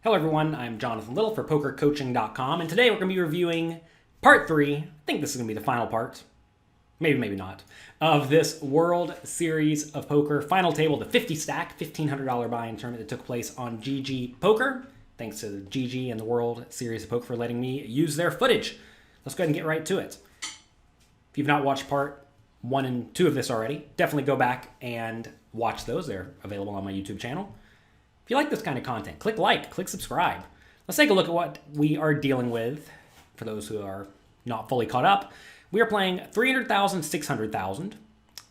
Hello everyone, I'm Jonathan Little for PokerCoaching.com, and today we're going to be reviewing part 3, I think this is going to be the final part, maybe not, of this World Series of Poker final table, the 50 stack, $1,500 buy-in tournament that took place on GG Poker. Thanks to the GG and the World Series of Poker for letting me use their footage. Let's go ahead and get right to it. If you've not watched part 1 and 2 of this already, definitely go back and watch those. They're available on my YouTube channel. If you like this kind of content, click like, click subscribe. Let's take a look at what we are dealing with. For those who are not fully caught up, we are playing 300,000, 600,000.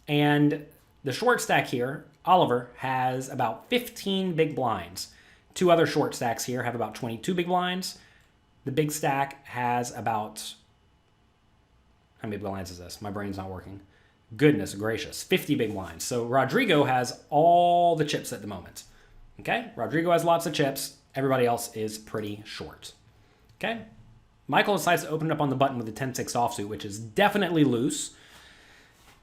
And the short stack here, Oliver, has about 15 big blinds. Two other short stacks here have about 22 big blinds. The big stack has about, how many blinds is this? My brain's not working. Goodness gracious, 50 big blinds. So Rodrigo has all the chips at the moment. Okay, Rodrigo has lots of chips. Everybody else is pretty short. Okay, Michael decides to open it up on the button with a 10-6 offsuit, which is definitely loose.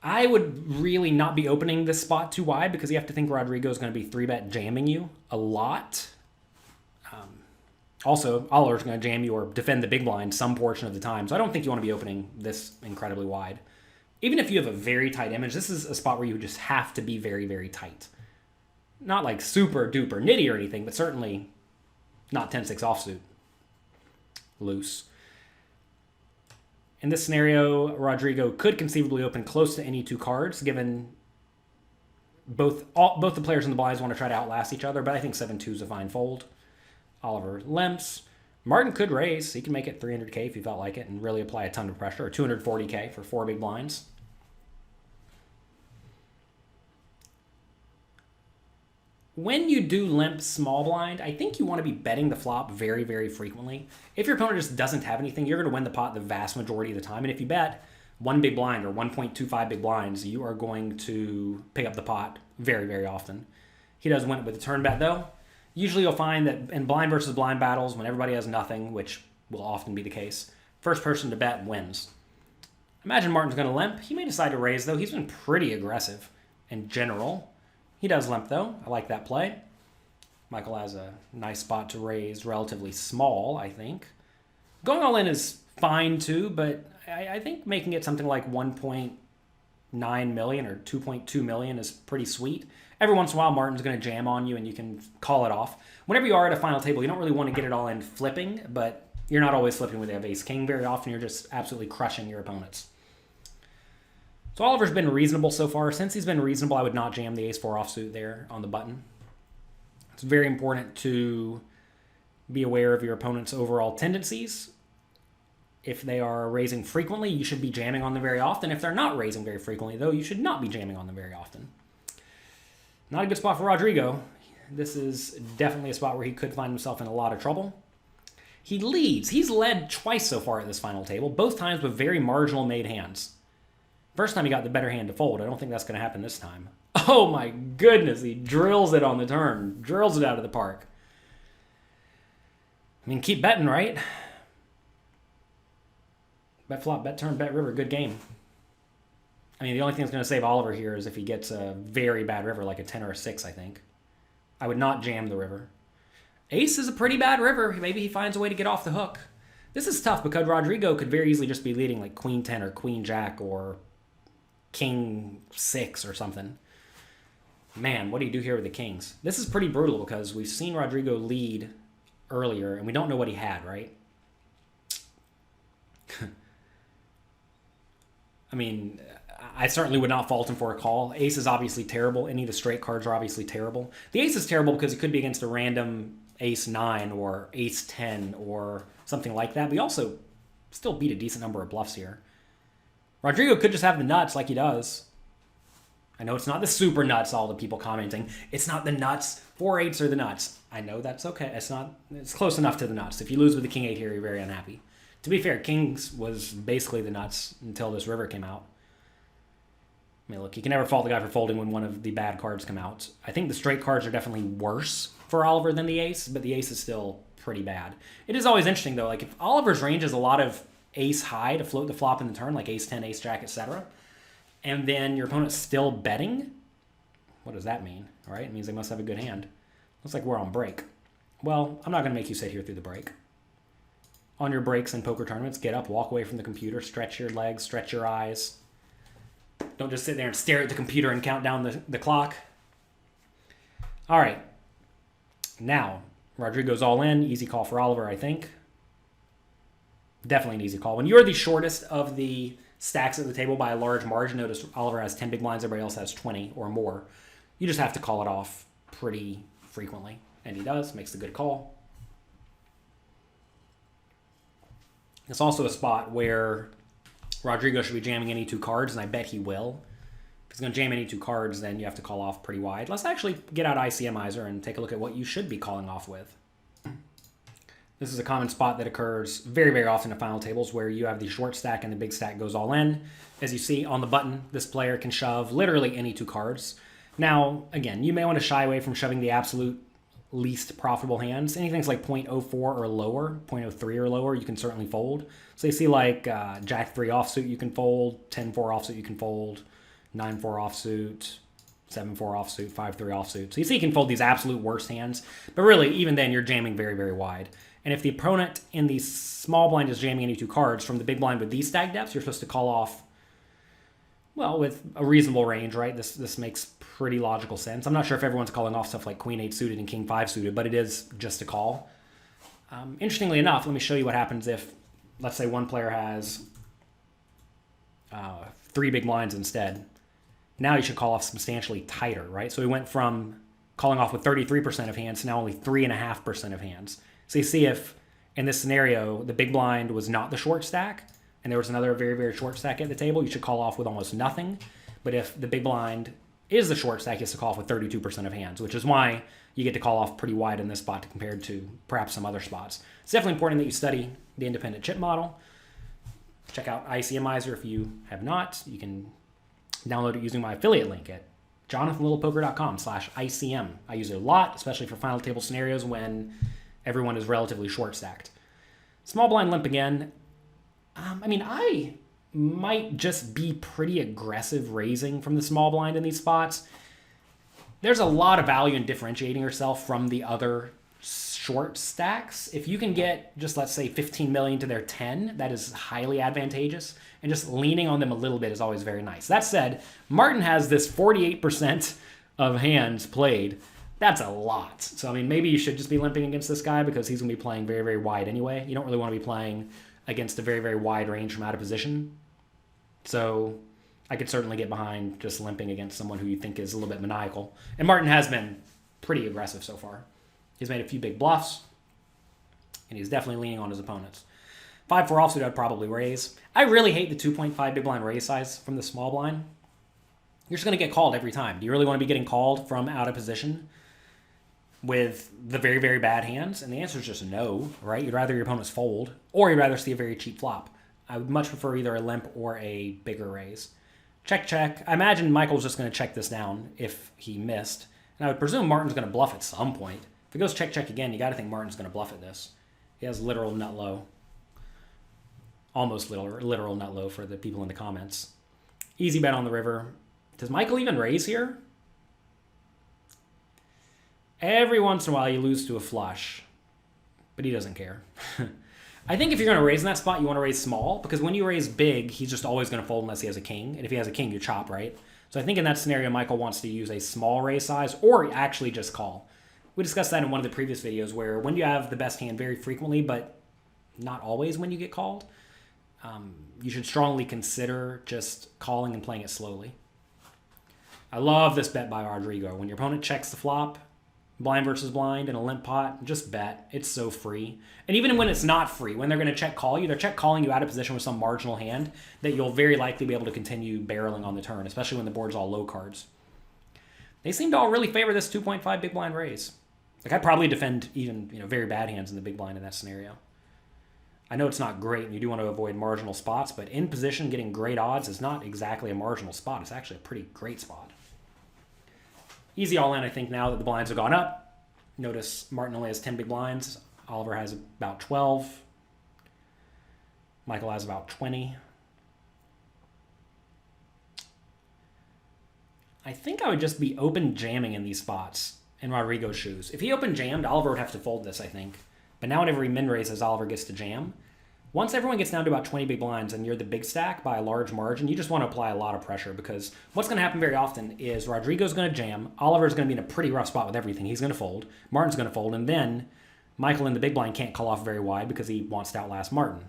I would really not be opening this spot too wide because you have to think Rodrigo is going to be 3-bet jamming you a lot. Also, Oliver's going to jam you or defend the big blind some portion of the time. So I don't think you want to be opening this incredibly wide. Even if you have a very tight image, this is a spot where you just have to be very, very tight. Not like super duper nitty or anything, but certainly not 10-6 offsuit. Loose. In this scenario, Rodrigo could conceivably open close to any two cards, given both the players in the blinds want to try to outlast each other, but I think 7-2 is a fine fold. Oliver limps. Martin could raise. He can make it 300K if he felt like it and really apply a ton of pressure, or 240K for 4 big blinds. When you do limp small blind, I think you want to be betting the flop very, very frequently. If your opponent just doesn't have anything, you're going to win the pot the vast majority of the time. And if you bet one big blind or 1.25 big blinds, you are going to pick up the pot very, very often. He does win it with a turn bet, though. Usually you'll find that in blind versus blind battles, when everybody has nothing, which will often be the case, first person to bet wins. Imagine Martin's going to limp. He may decide to raise, though. He's been pretty aggressive in general. He does limp, though. I like that play. Michael has a nice spot to raise, relatively small, I think. Going all in is fine, too, but I think making it something like 1.9 million or 2.2 million is pretty sweet. Every once in a while, Martin's going to jam on you, and you can call it off. Whenever you are at a final table, you don't really want to get it all in flipping, but you're not always flipping when you have ace-king. Very often, you're just absolutely crushing your opponents. So Oliver's been reasonable so far. Since he's been reasonable, I would not jam the ace-4 offsuit there on the button. It's very important to be aware of your opponent's overall tendencies. If they are raising frequently, you should be jamming on them very often. If they're not raising very frequently, though, you should not be jamming on them very often. Not a good spot for Rodrigo. This is definitely a spot where he could find himself in a lot of trouble. He leads. He's led twice so far at this final table, both times with very marginal made hands. First time he got the better hand to fold. I don't think that's going to happen this time. Oh my goodness, he drills it on the turn. Drills it out of the park. I mean, keep betting, right? Bet flop, bet turn, bet river, good game. I mean, the only thing that's going to save Oliver here is if he gets a very bad river, like a 10 or a 6, I think. I would not jam the river. Ace is a pretty bad river. Maybe he finds a way to get off the hook. This is tough because Rodrigo could very easily just be leading like Queen 10 or Queen Jack or King 6 or something. Man, what do you do here with the kings? This is pretty brutal because we've seen Rodrigo lead earlier and we don't know what he had, right? I mean, I certainly would not fault him for a call. Ace is obviously terrible. Any of the straight cards are obviously terrible. The ace is terrible because it could be against a random ace 9 or ace 10 or something like that. We also still beat a decent number of bluffs here. Rodrigo could just have the nuts like he does. I know it's not the super nuts, all the people commenting. It's not the nuts. 4-8s are the nuts. I know that's okay. It's close enough to the nuts. If you lose with the king 8 here, you're very unhappy. To be fair, kings was basically the nuts until this river came out. I mean, look, you can never fault the guy for folding when one of the bad cards come out. I think the straight cards are definitely worse for Oliver than the ace, but the ace is still pretty bad. It is always interesting, though. Like, if Oliver's range is a lot of ace high to float the flop in the turn, like ace 10, ace jack, etc., and then your opponent's still betting, what does that mean? All right, it means they must have a good hand. Looks like we're on break. Well, I'm not going to make you sit here through the break. On your breaks in poker tournaments, get up, walk away from the computer, stretch your legs, stretch your eyes. Don't just sit there and stare at the computer and count down the clock. All right. Now, Rodrigo's all in. Easy call for Oliver, I think. Definitely an easy call. When you're the shortest of the stacks at the table by a large margin, notice Oliver has 10 big blinds, everybody else has 20 or more. You just have to call it off pretty frequently. And he does, makes a good call. It's also a spot where Rodrigo should be jamming any two cards, and I bet he will. If he's going to jam any two cards, then you have to call off pretty wide. Let's actually get out ICMizer and take a look at what you should be calling off with. This is a common spot that occurs very, very often in final tables where you have the short stack and the big stack goes all in. As you see on the button, this player can shove literally any two cards. Now, again, you may want to shy away from shoving the absolute least profitable hands. Anything's like 0.04 or lower, 0.03 or lower, you can certainly fold. So you see like Jack 3 offsuit you can fold, 10-4 offsuit you can fold, 9-4 offsuit, 7-4 offsuit, 5-3 offsuit. So you see you can fold these absolute worst hands, but really even then you're jamming very, very wide. And if the opponent in the small blind is jamming any two cards from the big blind with these stack depths, you're supposed to call off, well, with a reasonable range, right? This makes pretty logical sense. I'm not sure if everyone's calling off stuff like Queen 8 suited and King 5 suited, but it is just a call. Interestingly enough, let me show you what happens if, let's say one player has 3 big blinds instead. Now you should call off substantially tighter, right? So we went from calling off with 33% of hands to now only 3.5% of hands. So you see if, in this scenario, the big blind was not the short stack, and there was another very, very short stack at the table, you should call off with almost nothing. But if the big blind is the short stack, you have to call off with 32% of hands, which is why you get to call off pretty wide in this spot compared to perhaps some other spots. It's definitely important that you study the independent chip model. Check out ICMizer if you have not. You can download it using my affiliate link at jonathanlittlepoker.com/ICM. I use it a lot, especially for final table scenarios when everyone is relatively short stacked. Small blind limp again. I might just be pretty aggressive raising from the small blind in these spots. There's a lot of value in differentiating yourself from the other short stacks. If you can get just, let's say, 15 million to their 10, that is highly advantageous. And just leaning on them a little bit is always very nice. That said, Martin has this 48% of hands played. That's a lot. So, maybe you should just be limping against this guy because he's going to be playing very, very wide anyway. You don't really want to be playing against a very, very wide range from out of position. So I could certainly get behind just limping against someone who you think is a little bit maniacal. And Martin has been pretty aggressive so far. He's made a few big bluffs, and he's definitely leaning on his opponents. 5-4 offsuit I'd probably raise. I really hate the 2.5 big blind raise size from the small blind. You're just going to get called every time. Do you really want to be getting called from out of position with the very, very bad hands? And the answer is just no, right? You'd rather your opponents fold, or you'd rather see a very cheap flop. I would much prefer either a limp or a bigger raise. Check, check. I imagine Michael's just going to check this down if he missed. And I would presume Martin's going to bluff at some point. If it goes check, check again, you got to think Martin's going to bluff at this. He has literal nut low. Almost literal nut low for the people in the comments. Easy bet on the river. Does Michael even raise here? Every once in a while you lose to a flush, but he doesn't care. I think if you're going to raise in that spot, you want to raise small, because when you raise big, he's just always going to fold unless he has a king. And if he has a king, you chop, right? So I think in that scenario, Michael wants to use a small raise size or actually just call. We discussed that in one of the previous videos where when you have the best hand very frequently, but not always when you get called, you should strongly consider just calling and playing it slowly. I love this bet by Rodrigo. When your opponent checks the flop, blind versus blind in a limp pot, just bet. It's so free. And even when it's not free, when they're going to check call you, they're check calling you out of position with some marginal hand that you'll very likely be able to continue barreling on the turn, especially when the board's all low cards. They seem to all really favor this 2.5 big blind raise. Like, I'd probably defend even very bad hands in the big blind in that scenario. I know it's not great and you do want to avoid marginal spots, but in position getting great odds is not exactly a marginal spot. It's actually a pretty great spot. Easy all in, I think, now that the blinds have gone up. Notice Martin only has 10 big blinds. Oliver has about 12. Michael has about 20. I think I would just be open jamming in these spots in Rodrigo's shoes. If he opened jammed, Oliver would have to fold this, I think. But now whenever he min raises, Oliver gets to jam. Once everyone gets down to about 20 big blinds and you're the big stack by a large margin, you just want to apply a lot of pressure, because what's going to happen very often is Rodrigo's going to jam, Oliver's going to be in a pretty rough spot with everything. He's going to fold, Martin's going to fold, and then Michael in the big blind can't call off very wide because he wants to outlast Martin.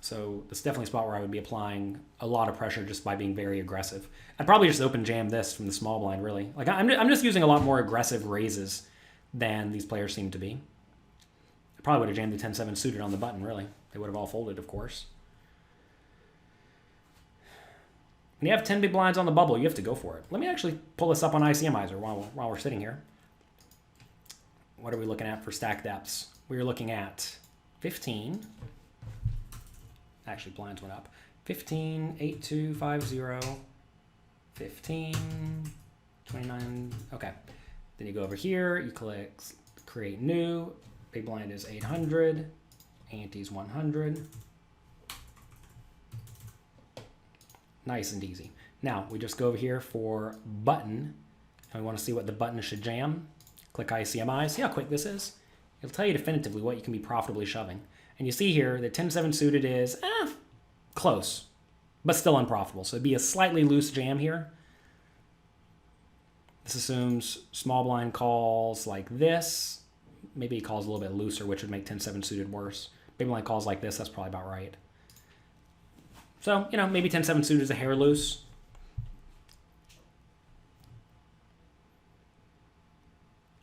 So it's definitely a spot where I would be applying a lot of pressure just by being very aggressive. I'd probably just open jam this from the small blind, really. Like, I'm just using a lot more aggressive raises than these players seem to be. I probably would have jammed the 10-7 suited on the button, really. They would have all folded, of course. When you have 10 big blinds on the bubble, you have to go for it. Let me actually pull this up on ICMizer while we're sitting here. What are we looking at for stack depths? We're looking at 15. Actually, blinds went up. 15, 8, 2, 5, 0, 15, 29. Okay. Then you go over here, you click create new. Big blind is 800. Ante's 100. Nice and easy. Now, we just go over here for button, and we want to see what the button should jam. Click ICMI. See how quick this is? It'll tell you definitively what you can be profitably shoving. And you see here that 10-7 suited is close, but still unprofitable. So it'd be a slightly loose jam here. This assumes small blind calls like this. Maybe he calls a little bit looser, which would make 10-7 suited worse. Big blind calls like this, that's probably about right. So, you know, maybe 10-7 suited is a hair loose.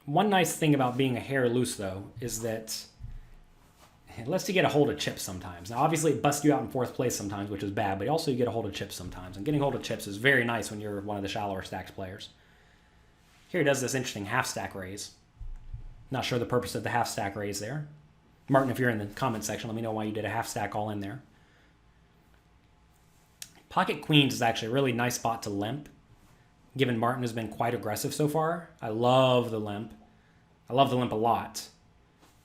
One nice thing about being a hair loose, though, is that it lets you get a hold of chips sometimes. Now, obviously, it busts you out in fourth place sometimes, which is bad, but also you get a hold of chips sometimes. And getting hold of chips is very nice when you're one of the shallower stacks players. Here he does this interesting half stack raise. Not sure the purpose of the half stack raise there. Martin, if you're in the comment section, let me know why you did a half stack all in there. Pocket queens is actually a really nice spot to limp, given Martin has been quite aggressive so far. I love the limp. I love the limp a lot.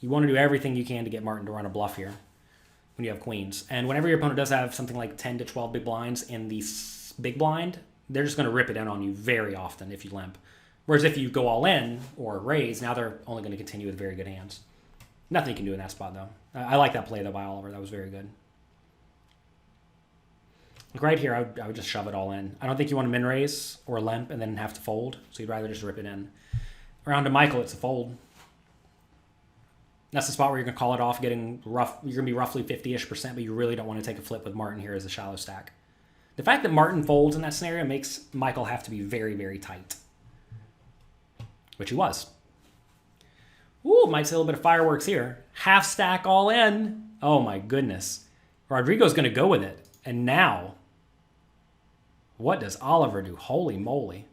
You want to do everything you can to get Martin to run a bluff here when you have queens. And whenever your opponent does have something like 10 to 12 big blinds in the big blind, they're just going to rip it in on you very often if you limp. Whereas if you go all in or raise, now they're only going to continue with very good hands. Nothing you can do in that spot, though. I like that play, though, by Oliver. That was very good. Like right here, I would just shove it all in. I don't think you want to min raise or limp and then have to fold, so you'd rather just rip it in. Around to Michael, it's a fold. That's the spot where you're going to call it off, getting rough. You're going to be roughly 50-ish%, but you really don't want to take a flip with Martin here as a shallow stack. The fact that Martin folds in that scenario makes Michael have to be very, very tight, which he was. Ooh, might see a little bit of fireworks here. Half stack all in. Oh my goodness. Rodrigo's going to go with it. And now, what does Oliver do? Holy moly.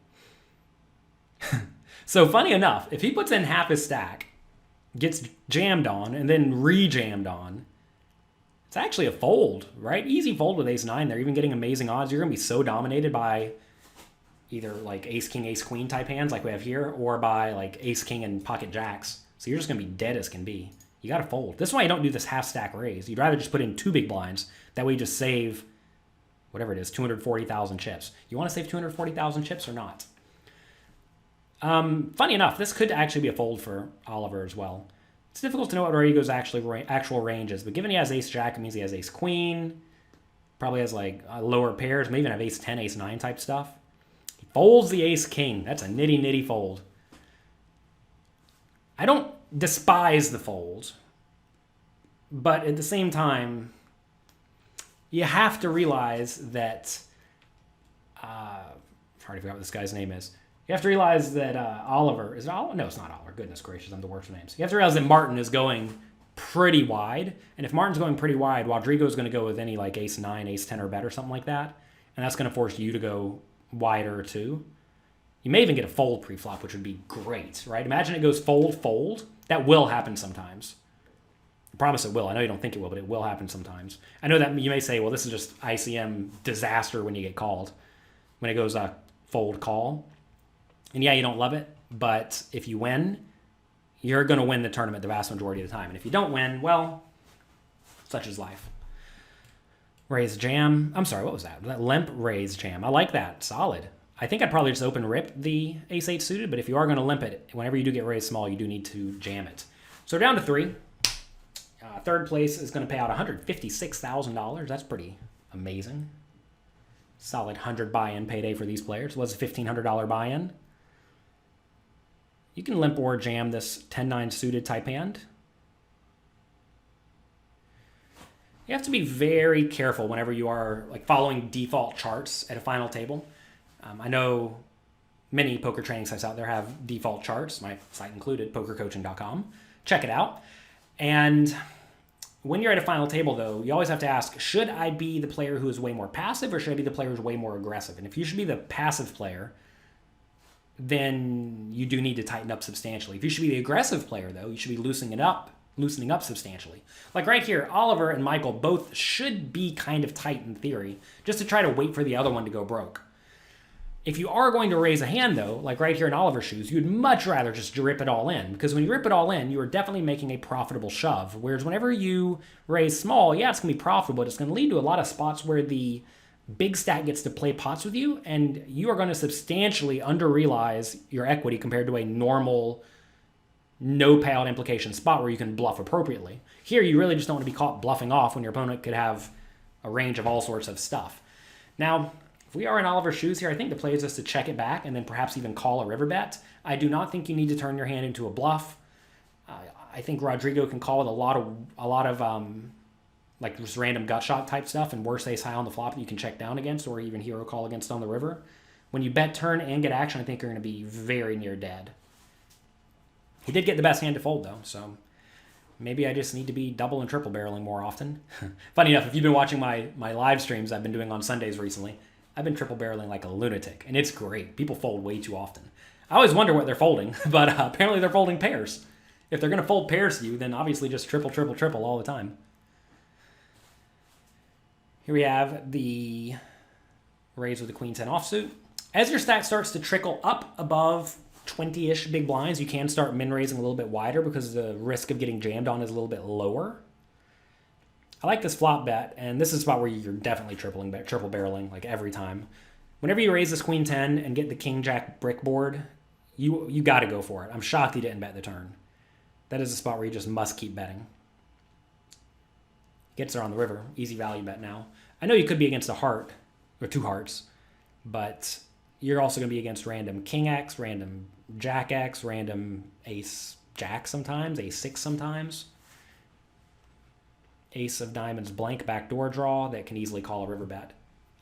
So funny enough, if he puts in half his stack, gets jammed on, and then re-jammed on, it's actually a fold, right? Easy fold with ace-9. They're even getting amazing odds. You're going to be so dominated by either like ace-king, ace-queen type hands like we have here, or by like ace-king and pocket jacks. So you're just going to be dead as can be. You got to fold. This is why you don't do this half-stack raise. You'd rather just put in 2 big blinds. That way you just save, whatever it is, 240,000 chips. You want to save 240,000 chips or not? Funny enough, this could actually be a fold for Oliver as well. It's difficult to know what Rodrigo's actual range is, but given he has ace-jack, it means he has ace-queen. Probably has like lower pairs, maybe even have ace-10, ace-9 type stuff. He folds the ace-king. That's a nitty-nitty fold. I don't despise the fold, but at the same time, you have to realize that, I already forgot what this guy's name is. You have to realize that Oliver, is it Oliver? No, it's not Oliver. Goodness gracious, I'm the worst with names. You have to realize that Martin is going pretty wide, and if Martin's going pretty wide, Rodrigo's going to go with any like ace-9, ace-10 or better, something like that, and that's going to force you to go wider too. You may even get a fold pre-flop, which would be great, right? Imagine it goes fold, fold. That will happen sometimes. I promise it will. I know you don't think it will, but it will happen sometimes. I know that you may say, well, this is just ICM disaster when you get called. When it goes fold, call. And yeah, you don't love it, but if you win, you're going to win the tournament the vast majority of the time. And if you don't win, well, such is life. Raise jam. I'm sorry, what was that? Limp raise jam. I like that. Solid. I think I'd probably just open rip the ace-8 suited, but if you are going to limp it, whenever you do get raised small, you do need to jam it. So we're down to 3. Third place is going to pay out $156,000. That's pretty amazing. Solid 100 buy-in payday for these players. It was a $1,500 buy-in. You can limp or jam this 10-9 suited type hand. You have to be very careful whenever you are like following default charts at a final table. I know many poker training sites out there have default charts, my site included, pokercoaching.com. Check it out. And when you're at a final table, though, you always have to ask, should I be the player who is way more passive or should I be the player who's way more aggressive? And if you should be the passive player, then you do need to tighten up substantially. If you should be the aggressive player, though, you should be loosening up substantially. Like right here, Oliver and Michael both should be kind of tight in theory, just to try to wait for the other one to go broke. If you are going to raise a hand, though, like right here in Oliver's shoes, you'd much rather just rip it all in, because when you rip it all in, you are definitely making a profitable shove. Whereas whenever you raise small, yeah, it's going to be profitable, but it's going to lead to a lot of spots where the big stack gets to play pots with you, and you are going to substantially under-realize your equity compared to a normal no payout implication spot where you can bluff appropriately. Here, you really just don't want to be caught bluffing off when your opponent could have a range of all sorts of stuff. Now, if we are in Oliver's shoes here, I think the play is just to check it back and then perhaps even call a river bet. I do not think you need to turn your hand into a bluff. I think Rodrigo can call with a lot of like just random gut shot type stuff and worse ace high on the flop that you can check down against or even hero call against on the river. When you bet turn and get action, I think you're going to be very near dead. He did get the best hand to fold, though, so maybe I just need to be double and triple barreling more often. Funny enough, if you've been watching my live streams I've been doing on Sundays recently, I've been triple barreling like a lunatic, and it's great. People fold way too often. I always wonder what they're folding, but apparently they're folding pairs. If they're going to fold pairs to you, then obviously just triple, triple, triple all the time. Here we have the raise with the queen 10 offsuit. As your stack starts to trickle up above 20-ish big blinds, you can start min-raising a little bit wider because the risk of getting jammed on is a little bit lower. I like this flop bet, and this is a spot where you're definitely triple barreling like every time. Whenever you raise this queen 10 and get the king jack brick board, you got to go for it. I'm shocked he didn't bet the turn. That is a spot where you just must keep betting. Gets there on the river. Easy value bet now. I know you could be against a heart, or 2 hearts, but you're also going to be against random king X, random jack X, random ace jack sometimes, ace 6 sometimes. Ace of diamonds blank backdoor draw that can easily call a river bet.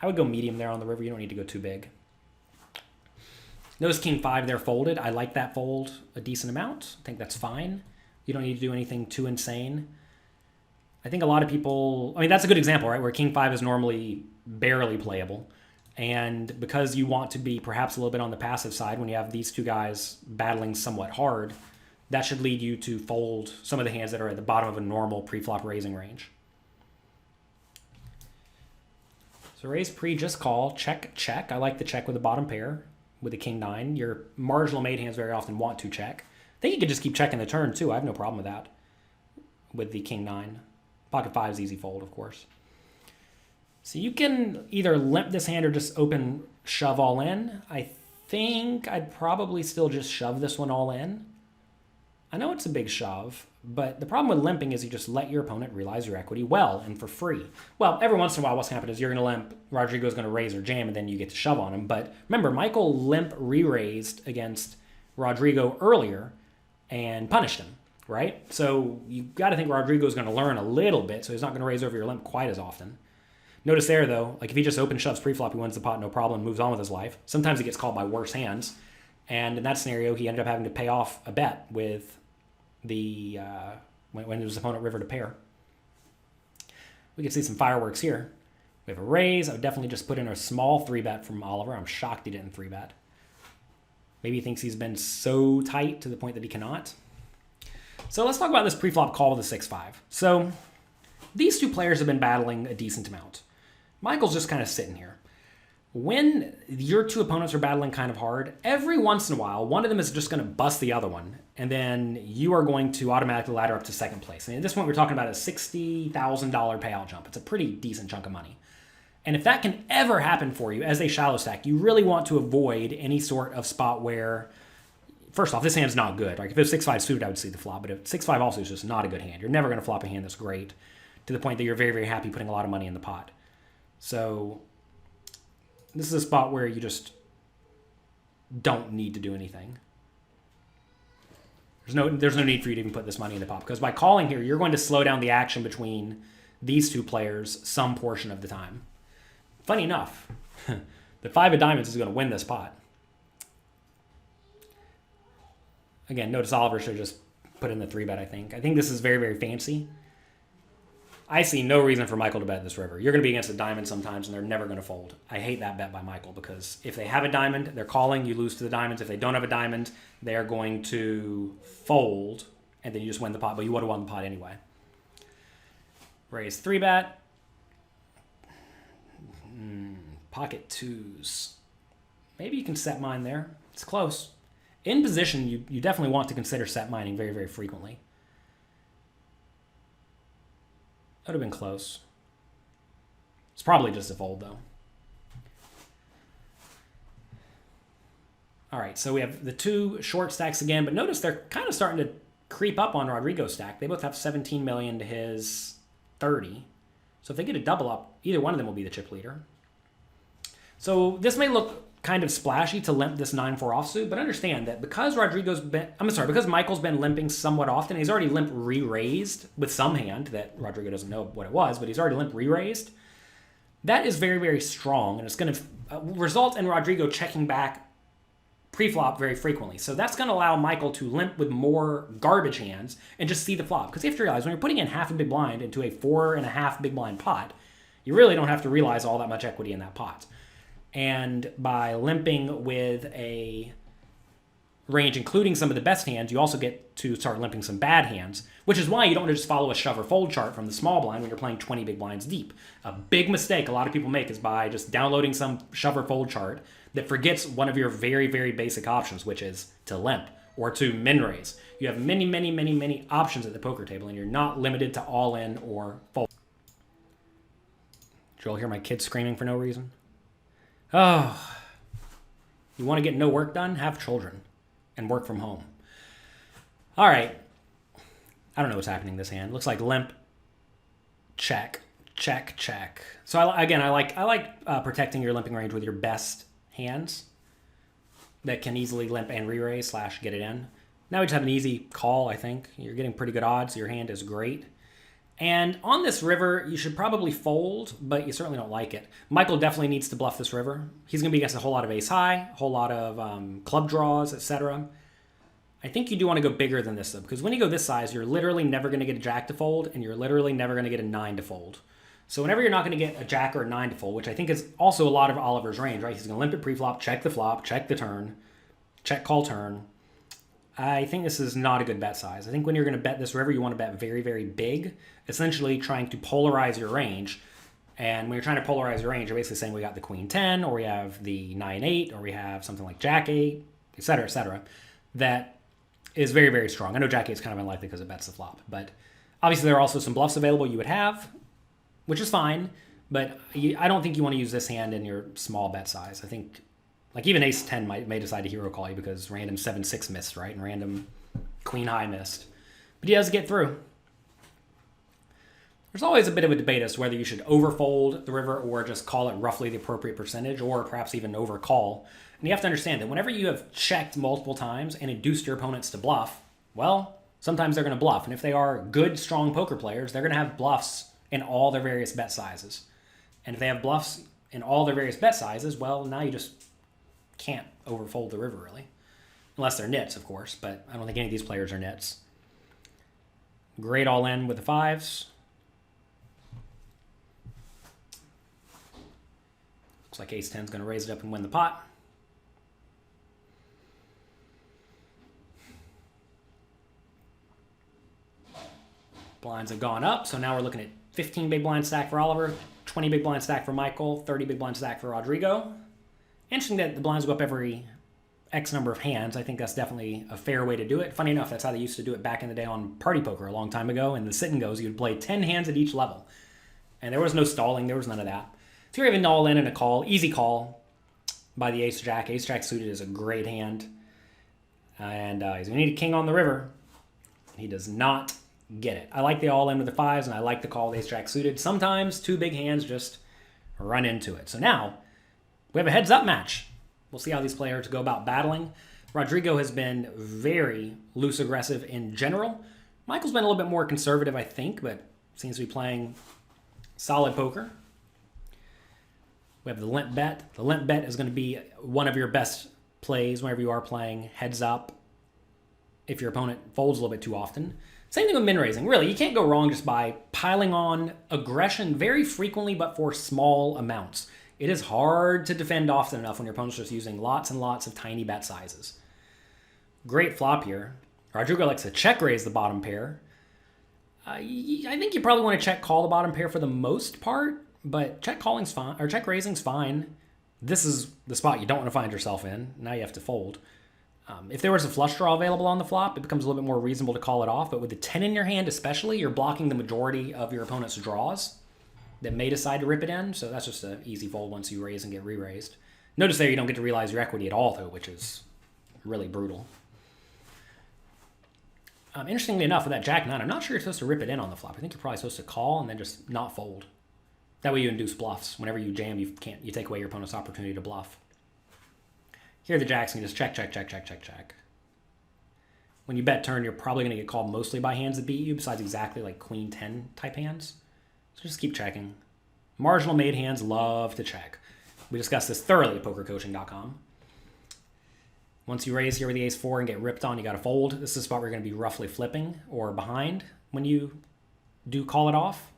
I would go medium there on the river. You don't need to go too big. Notice king 5 there folded. I like that fold a decent amount. I think that's fine. You don't need to do anything too insane. I think a lot of people, I mean, that's a good example, right? Where king 5 is normally barely playable. And because you want to be perhaps a little bit on the passive side when you have these two guys battling somewhat hard, that should lead you to fold some of the hands that are at the bottom of a normal pre-flop raising range. So raise pre, just call, check, check. I like the check with the bottom pair with the king 9. Your marginal made hands very often want to check. I think you could just keep checking the turn too. I have no problem with that with the king 9. Pocket 5 is easy fold, of course. So you can either limp this hand or just open shove all in. I think I'd probably still just shove this one all in. I know it's a big shove, but the problem with limping is you just let your opponent realize your equity well and for free. Well, every once in a while what's going to happen is you're going to limp, Rodrigo's going to raise or jam, and then you get to shove on him. But remember, Michael limp re-raised against Rodrigo earlier and punished him, right? So you got to think Rodrigo's going to learn a little bit, so he's not going to raise over your limp quite as often. Notice there, though, like if he just open shoves pre-flop, he wins the pot, no problem, moves on with his life. Sometimes he gets called by worse hands. And in that scenario, he ended up having to pay off a bet with the when his opponent river to pair. We can see some fireworks here. We have a raise. I would definitely just put in a small 3-bet from Oliver. I'm shocked he didn't 3-bet. Maybe he thinks he's been so tight to the point that he cannot. So let's talk about this pre-flop call with a 6-5. So these two players have been battling a decent amount. Michael's just kind of sitting here. When your two opponents are battling kind of hard, every once in a while, one of them is just going to bust the other one, and then you are going to automatically ladder up to second place. And at this point, we're talking about a $60,000 payout jump. It's a pretty decent chunk of money. And if that can ever happen for you as a shallow stack, you really want to avoid any sort of spot where, first off, this hand's not good. Like if it was 6-5 suited, I would see the flop. But if 6-5 also is just not a good hand, you're never going to flop a hand that's great to the point that you're very, very happy putting a lot of money in the pot. So this is a spot where you just don't need to do anything. There's no need for you to even put this money in the pot, because by calling here, you're going to slow down the action between these two players some portion of the time. Funny enough, the 5 of diamonds is going to win this pot. Again, notice Oliver should have just put in the 3-bet, I think. I think this is very, very fancy. I see no reason for Michael to bet this river. You're going to be against a diamond sometimes, and they're never going to fold. I hate that bet by Michael, because if they have a diamond, they're calling, you lose to the diamonds. If they don't have a diamond, they are going to fold, and then you just win the pot, but you would have won the pot anyway. Raise 3-bet. Pocket 2s. Maybe you can set mine there. It's close. In position, you definitely want to consider set mining very, very frequently. That would have been close. It's probably just a fold, though. All right, so we have the 2 short stacks again, but notice they're kind of starting to creep up on Rodrigo's stack. They both have 17 million to his 30. So if they get a double up, either one of them will be the chip leader. So this may look kind of splashy to limp this 9-4 offsuit, but understand that because because Michael's been limping somewhat often, he's already limp re-raised with some hand that Rodrigo doesn't know what it was, but he's already limp re-raised. That is very, very strong, and it's going to result in Rodrigo checking back pre-flop very frequently. So that's going to allow Michael to limp with more garbage hands and just see the flop. Because you have to realize, when you're putting in half a big blind into a 4.5 big blind pot, you really don't have to realize all that much equity in that pot. And by limping with a range including some of the best hands, you also get to start limping some bad hands, which is why you don't just follow a shove or fold chart from the small blind when you're playing 20 big blinds deep. A big mistake a lot of people make is by just downloading some shove or fold chart that forgets one of your very, very basic options, which is to limp or to min raise. You have many, many, many, many options at the poker table, and you're not limited to all in or fold. Did you all hear my kids screaming for no reason? Oh, you want to get no work done? Have children and work from home. All right. I don't know what's happening this hand. Looks like limp, check, check, check. So I like protecting your limping range with your best hands that can easily limp and re-raise / get it in. Now we just have an easy call, I think. You're getting pretty good odds. Your hand is great. And on this river, you should probably fold, but you certainly don't like it. Michael definitely needs to bluff this river. He's going to be against a whole lot of ace high, a whole lot of club draws, etc. I think you do want to go bigger than this, though, because when you go this size, you're literally never going to get a jack to fold, and you're literally never going to get a 9 to fold. So whenever you're not going to get a jack or a 9 to fold, which I think is also a lot of Oliver's range, right? He's going to limp it pre-flop, check the flop, check the turn, check call turn. I think this is not a good bet size. I think when you're going to bet this river, you want to bet very, very big, essentially trying to polarize your range. And when you're trying to polarize your range, you're basically saying we got the queen 10, or we have the 9-8, or we have something like jack 8, etc., that is very, very strong. I know jack 8 is kind of unlikely because it bets the flop, but obviously there are also some bluffs available you would have, which is fine, but I don't think you want to use this hand in your small bet size. I think, like, even ace 10 may decide to hero call you because random 7-6 missed, right? And random queen high missed. But he does get through. There's always a bit of a debate as to whether you should overfold the river or just call it roughly the appropriate percentage, or perhaps even overcall. And you have to understand that whenever you have checked multiple times and induced your opponents to bluff, well, sometimes they're going to bluff. And if they are good, strong poker players, they're going to have bluffs in all their various bet sizes. And if they have bluffs in all their various bet sizes, well, now you just can't overfold the river, really. Unless they're nits, of course, but I don't think any of these players are nits. Great all in with the 5s. Looks like ace 10 is going to raise it up and win the pot. Blinds have gone up, so now we're looking at 15 big blind stack for Oliver, 20 big blind stack for Michael, 30 big blind stack for Rodrigo. Interesting that the blinds go up every X number of hands. I think that's definitely a fair way to do it. Funny enough, that's how they used to do it back in the day on Party Poker a long time ago. In the sit and goes, you'd play 10 hands at each level. And there was no stalling. There was none of that. So you're even all in a call. Easy call by the ace-jack. Ace-jack suited is a great hand. And he's going to need a king on the river. He does not get it. I like the all-in with the fives, and I like the call with ace-jack suited. Sometimes two big hands just run into it. So now we have a heads-up match. We'll see how these players go about battling. Rodrigo has been very loose-aggressive in general. Michael's been a little bit more conservative, I think, but seems to be playing solid poker. We have the Limp Bet. The Limp Bet is going to be one of your best plays whenever you are playing heads up if your opponent folds a little bit too often. Same thing with min raising. Really, you can't go wrong just by piling on aggression very frequently, but for small amounts. It is hard to defend often enough when your opponent's just using lots and lots of tiny bet sizes. Great flop here. Rodrigo likes to check raise the bottom pair. I think you probably want to check call the bottom pair for the most part, but check calling's fine, or check raising's fine. This is the spot you don't want to find yourself in. Now you have to fold. If there was a flush draw available on the flop, it becomes a little bit more reasonable to call it off, but with the 10 in your hand especially, you're blocking the majority of your opponent's draws that may decide to rip it in, so that's just an easy fold once you raise and get re-raised. Notice there you don't get to realize your equity at all, though, which is really brutal. Interestingly enough, with that Jack 9, I'm not sure you're supposed to rip it in on the flop. I think you're probably supposed to call and then just not fold. That way you induce bluffs. Whenever you jam, you take away your opponent's opportunity to bluff. Here the jacks can just check, check, check, check, check, check. When you bet turn, you're probably going to get called mostly by hands that beat you, besides exactly like Queen 10 type hands. So just keep checking. Marginal made hands love to check. We discussed this thoroughly at pokercoaching.com. Once you raise here with the ace-4 and get ripped on, you got to fold. This is a spot where you're going to be roughly flipping or behind when you do call it off.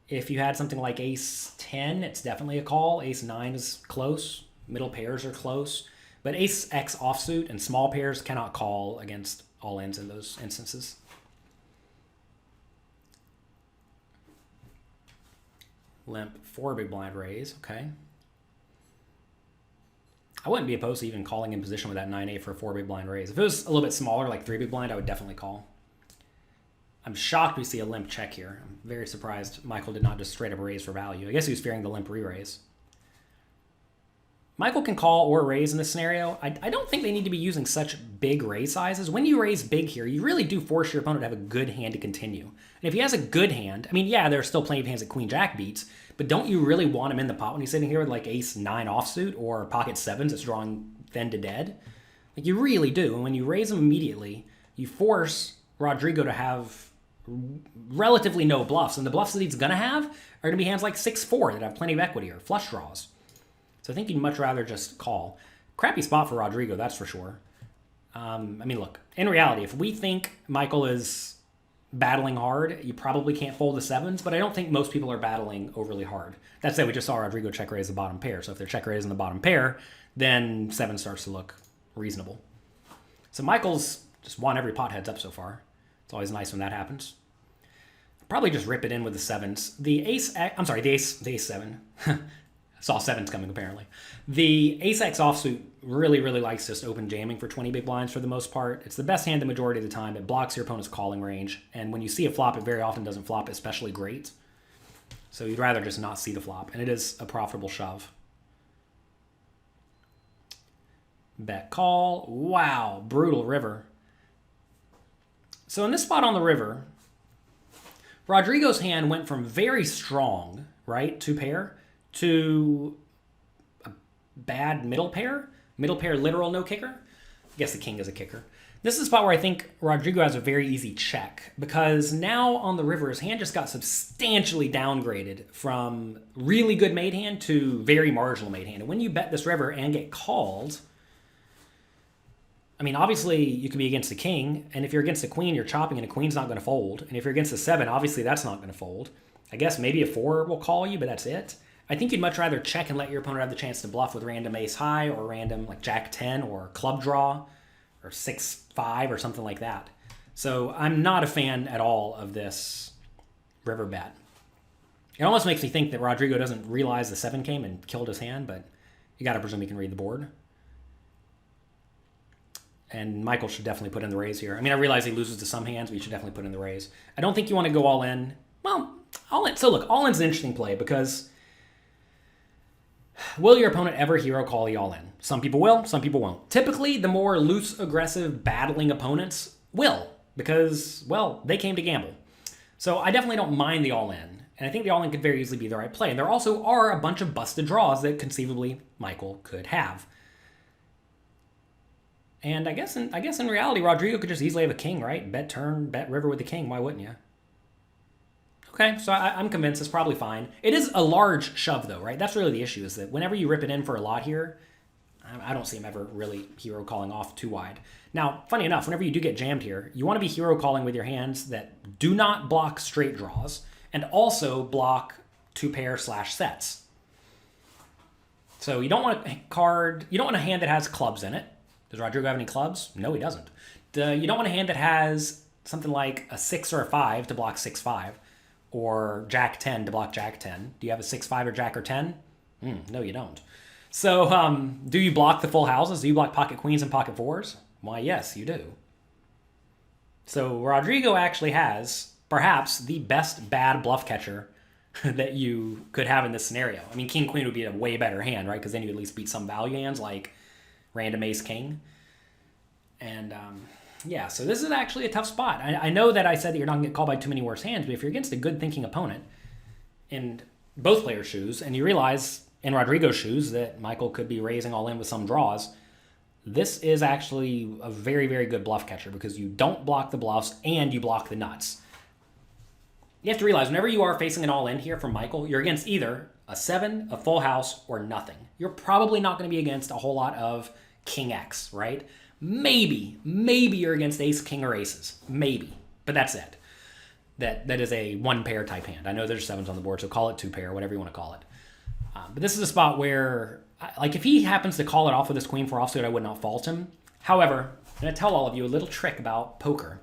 If you had something like ace-10, it's definitely a call. Ace-9 is close. Middle pairs are close. But ace-x offsuit and small pairs cannot call against all-ins in those instances. Limp, 4 big blind raise, okay. I wouldn't be opposed to even calling in position with that 9-8 for a 4 big blind raise. If it was a little bit smaller, like 3 big blind, I would definitely call. I'm shocked we see a limp check here. I'm very surprised Michael did not just straight up raise for value. I guess he was fearing the limp re-raise. Michael can call or raise in this scenario. I don't think they need to be using such big raise sizes. When you raise big here, you really do force your opponent to have a good hand to continue. And if he has a good hand, I mean, yeah, there are still plenty of hands that Queen Jack beats, but don't you really want him in the pot when he's sitting here with like ace-9 offsuit or pocket 7s that's drawing thin to dead? Like you really do. And when you raise him immediately, you force Rodrigo to have relatively no bluffs. And the bluffs that he's going to have are going to be hands like 6-4 that have plenty of equity or flush draws. So I think you'd much rather just call. Crappy spot for Rodrigo, that's for sure. I mean, look, in reality, if we think Michael is battling hard, you probably can't fold the 7s, but I don't think most people are battling overly hard. That said, we just saw Rodrigo check raise the bottom pair. So if they're check raising the bottom pair, then 7 starts to look reasonable. So Michael's just won every pot heads up so far. It's always nice when that happens. Probably just rip it in with the 7s. The ace-7. Saw 7s coming, apparently. The ace-x offsuit really, really likes just open jamming for 20 big blinds for the most part. It's the best hand the majority of the time. It blocks your opponent's calling range. And when you see a flop, it very often doesn't flop especially great. So you'd rather just not see the flop. And it is a profitable shove. Bet call. Wow, brutal river. So in this spot on the river, Rodrigo's hand went from very strong, right, 2 pair, to a bad middle pair literal no kicker. I guess the king is a kicker. This is a spot where I think Rodrigo has a very easy check because now on the river his hand just got substantially downgraded from really good made hand to very marginal made hand. And when you bet this river and get called, I mean, obviously you can be against the king, and if you're against the queen, you're chopping and a queen's not going to fold. And if you're against the 7, obviously that's not going to fold. I guess maybe a 4 will call you, but that's it. I think you'd much rather check and let your opponent have the chance to bluff with random ace high or random like jack 10 or club draw or 6-5 or something like that. So I'm not a fan at all of this river bet. It almost makes me think that Rodrigo doesn't realize the 7 came and killed his hand, but you got to presume he can read the board. And Michael should definitely put in the raise here. I mean, I realize he loses to some hands, but you should definitely put in the raise. I don't think you want to go all in. Well, all in. So look, all in's an interesting play because Will your opponent ever hero call you all in? Some people will, some people won't. Typically, the more loose, aggressive, battling opponents will, because, well, they came to gamble. So I definitely don't mind the all-in, and I think the all-in could very easily be the right play. And there also are a bunch of busted draws that conceivably Michael could have. And I guess in reality, Rodrigo could just easily have a king, right? Bet turn, bet river with the king. Why wouldn't you? Okay, so I'm convinced it's probably fine. It is a large shove, though, right? That's really the issue, is that whenever you rip it in for a lot here, I don't see him ever really hero calling off too wide. Now, funny enough, whenever you do get jammed here, you want to be hero calling with your hands that do not block straight draws and also block two pair / sets. So you don't want a hand that has clubs in it. Does Rodrigo have any clubs? No, he doesn't. You don't want a hand that has something like a 6 or a 5 to block 6-5, or Jack 10 to block Jack 10. Do you have a 6-5 or Jack or 10? No, you don't. So do you block the full houses? Do you block pocket queens and pocket fours? Why, yes, you do. So Rodrigo actually has perhaps the best bad bluff catcher that you could have in this scenario. I mean, king queen would be a way better hand, right? Because then you at least beat some value hands like random ace king. And yeah, so this is actually a tough spot. I know that I said that you're not going to get called by too many worse hands, but if you're against a good thinking opponent in both players' shoes, and you realize in Rodrigo's shoes that Michael could be raising all in with some draws, this is actually a very, very good bluff catcher because you don't block the bluffs and you block the nuts. You have to realize whenever you are facing an all-in here from Michael, you're against either a 7, a full house, or nothing. You're probably not going to be against a whole lot of King X, right? Maybe you're against ace, king, or aces. Maybe. But that's it. That is a one pair type hand. I know there's 7s on the board, so call it 2 pair, whatever you want to call it. But this is a spot where, like, if he happens to call it off with his queen 4 offsuit, I would not fault him. However, I'm going to tell all of you a little trick about poker.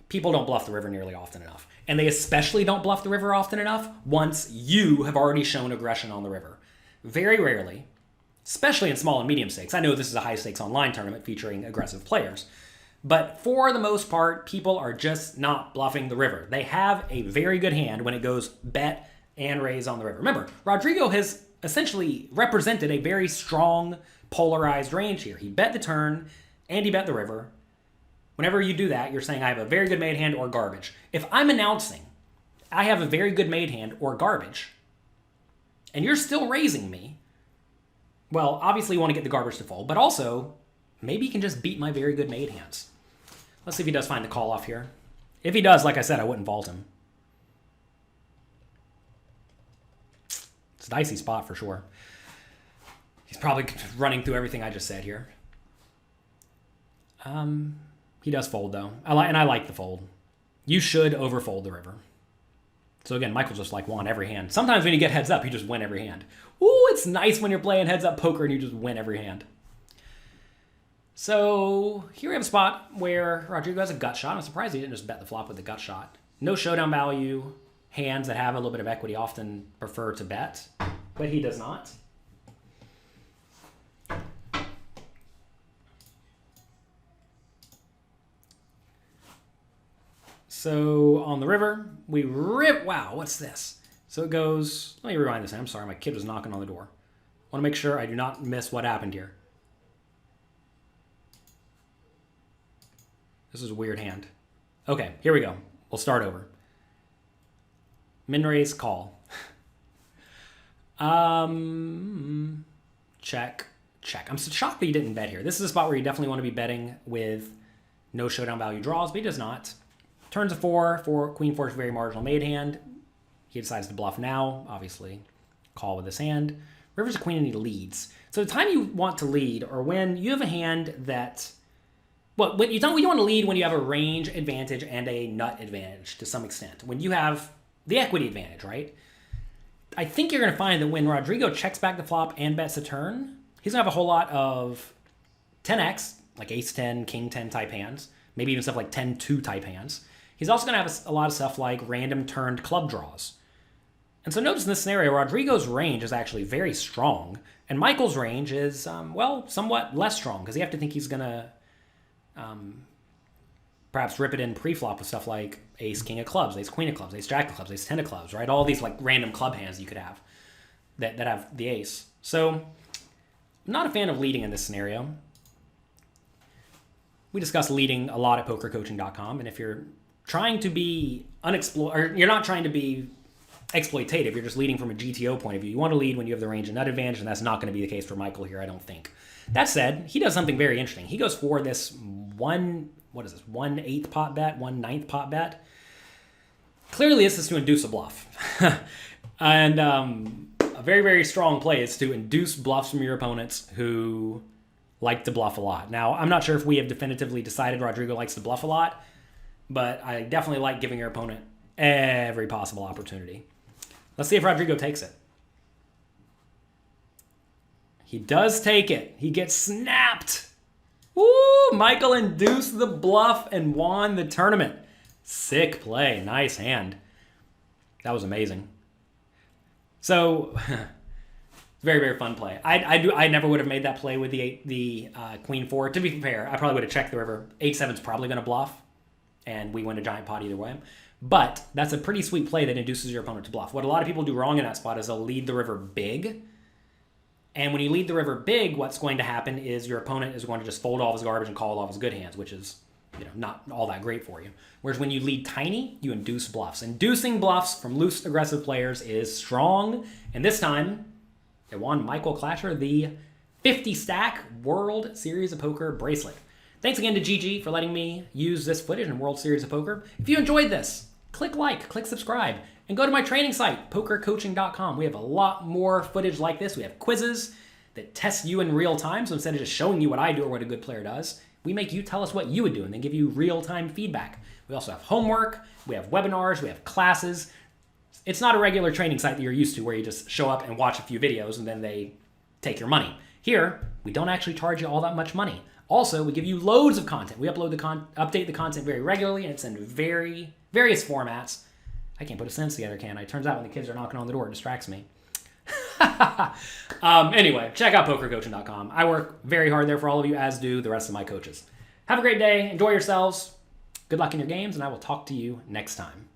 People don't bluff the river nearly often enough. And they especially don't bluff the river often enough once you have already shown aggression on the river. Very rarely, especially in small and medium stakes. I know this is a high stakes online tournament featuring aggressive players. But for the most part, people are just not bluffing the river. They have a very good hand when it goes bet and raise on the river. Remember, Rodrigo has essentially represented a very strong polarized range here. He bet the turn and he bet the river. Whenever you do that, you're saying I have a very good made hand or garbage. If I'm announcing I have a very good made hand or garbage, and you're still raising me, well, obviously you want to get the garbage to fold, but also maybe you can just beat my very good made hands. Let's see if he does find the call off here. If he does, like I said, I wouldn't vault him. It's a dicey spot for sure. He's probably running through everything I just said here. He does fold, though. I like the fold. You should overfold the river. So again, Michael just won every hand. Sometimes when you get heads up, you just win every hand. Ooh, it's nice when you're playing heads up poker and you just win every hand. So here we have a spot where Rodrigo has a gut shot. I'm surprised he didn't just bet the flop with the gut shot. No showdown value. Hands that have a little bit of equity often prefer to bet, but he does not. So on the river, we rip. Wow, what's this? So it goes. Let me rewind this. I'm sorry, my kid was knocking on the door. I want to make sure I do not miss what happened here. This is a weird hand. Okay, here we go. We'll start over. Min raise call. Check. I'm so shocked that he didn't bet here. This is a spot where you definitely want to be betting with no showdown value draws, but he does not. Turns a 4 for queen 4 is very marginal made hand. He decides to bluff now, obviously. Call with his hand. River's a queen and he leads. So the time you want to lead, or when you have a hand that, well, you want to lead when you have a range advantage and a nut advantage to some extent. When you have the equity advantage, right? I think you're going to find that when Rodrigo checks back the flop and bets the turn, he's going to have a whole lot of 10x, like ace 10, king 10 type hands, maybe even stuff like 10-2 type hands. He's also going to have a lot of stuff like random turned club draws. And so notice in this scenario, Rodrigo's range is actually very strong, and Michael's range is, well, somewhat less strong, because you have to think he's going to perhaps rip it in pre-flop with stuff like ace king of clubs, ace queen of clubs, ace jack of clubs, ace 10 of clubs, right? All these like random club hands you could have. that have the ace. So I'm not a fan of leading in this scenario. We discuss leading a lot at pokercoaching.com, and if you're trying to be or you're not trying to be exploitative, you're just leading from a GTO point of view. You want to lead when you have the range and nut advantage, and that's not going to be the case for Michael here, I don't think. That said, he does something very interesting. He goes for this 1/8 pot bet, 1/9 pot bet. Clearly, this is to induce a bluff. And a very, very strong play is to induce bluffs from your opponents who like to bluff a lot. Now, I'm not sure if we have definitively decided Rodrigo likes to bluff a lot, but I definitely like giving your opponent every possible opportunity. Let's see if Rodrigo takes it. He does take it. He gets snapped. Woo! Michael induced the bluff and won the tournament. Sick play. Nice hand. That was amazing. So, very, very fun play. I never would have made that play with the Queen 4. To be fair, I probably would have checked the river. 8-7's probably going to bluff, and we win a giant pot either way. But that's a pretty sweet play that induces your opponent to bluff. What a lot of people do wrong in that spot is they'll lead the river big. And when you lead the river big, what's going to happen is your opponent is going to just fold all his garbage and call all his good hands, which is not all that great for you. Whereas when you lead tiny, you induce bluffs. Inducing bluffs from loose, aggressive players is strong. And this time, it won Michael Clasher the 50-stack World Series of Poker bracelet. Thanks again to GG for letting me use this footage in World Series of Poker. If you enjoyed this, click like, click subscribe, and go to my training site, pokercoaching.com. We have a lot more footage like this. We have quizzes that test you in real time. So instead of just showing you what I do or what a good player does, we make you tell us what you would do and then give you real-time feedback. We also have homework, we have webinars, we have classes. It's not a regular training site that you're used to where you just show up and watch a few videos and then they take your money. Here, we don't actually charge you all that much money. Also, we give you loads of content. We update the content very regularly, and it's in various formats. I can't put a sentence together, can I? Turns out when the kids are knocking on the door, it distracts me. Anyway, check out pokercoaching.com. I work very hard there for all of you, as do the rest of my coaches. Have a great day. Enjoy yourselves. Good luck in your games, and I will talk to you next time.